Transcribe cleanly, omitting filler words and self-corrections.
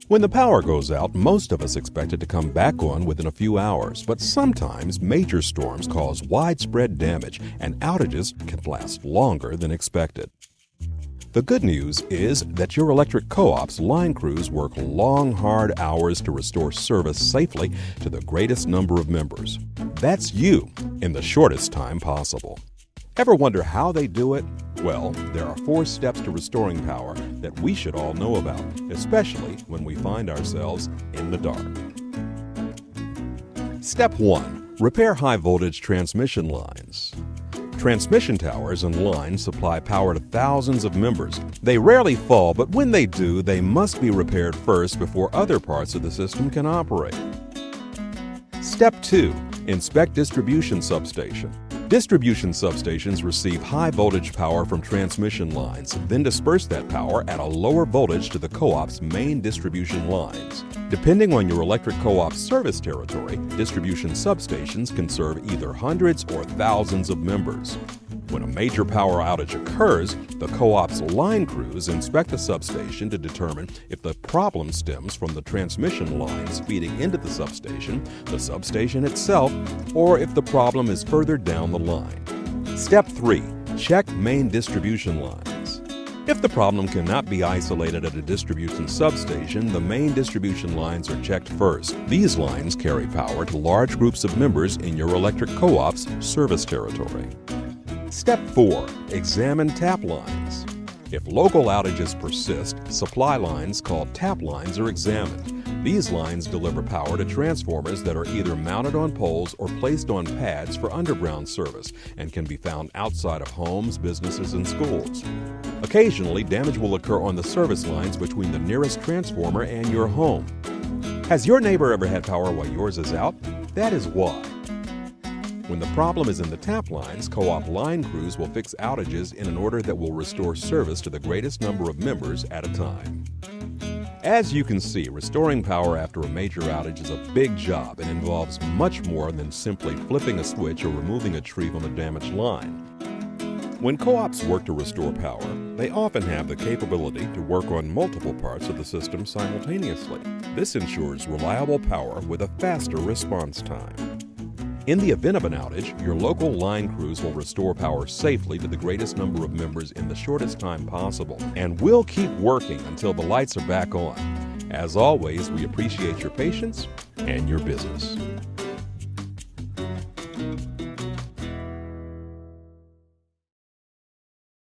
When the power goes out, most of us expect it to come back on within a few hours, but sometimes major storms cause widespread damage and outages can last longer than expected. The good news is that your electric co-op's line crews work long, hard hours to restore service safely to the greatest number of members. That's you in the shortest time possible. Ever wonder how they do it? Well, there are 4 steps to restoring power that we should all know about, especially when we find ourselves in the dark. Step 1. Repair high-voltage transmission lines. Transmission towers and lines supply power to thousands of members. They rarely fall, but when they do, they must be repaired first before other parts of the system can operate. Step 2. Inspect distribution substation. Distribution substations receive high-voltage power from transmission lines, then disperse that power at a lower voltage to the co-op's main distribution lines. Depending on your electric co-op's service territory, distribution substations can serve either hundreds or thousands of members. When a major power outage occurs, the co-op's line crews inspect the substation to determine if the problem stems from the transmission lines feeding into the substation itself, or if the problem is further down the line. Step 3. Check main distribution lines. If the problem cannot be isolated at a distribution substation, the main distribution lines are checked first. These lines carry power to large groups of members in your electric co-op's service territory. Step 4. Examine tap lines. If local outages persist, supply lines called tap lines are examined. These lines deliver power to transformers that are either mounted on poles or placed on pads for underground service and can be found outside of homes, businesses, and schools. Occasionally, damage will occur on the service lines between the nearest transformer and your home. Has your neighbor ever had power while yours is out? That is why. When the problem is in the tap lines, co-op line crews will fix outages in an order that will restore service to the greatest number of members at a time. As you can see, restoring power after a major outage is a big job and involves much more than simply flipping a switch or removing a tree from a damaged line. When co-ops work to restore power, they often have the capability to work on multiple parts of the system simultaneously. This ensures reliable power with a faster response time. In the event of an outage, your local line crews will restore power safely to the greatest number of members in the shortest time possible, and we'll keep working until the lights are back on. As always, we appreciate your patience and your business.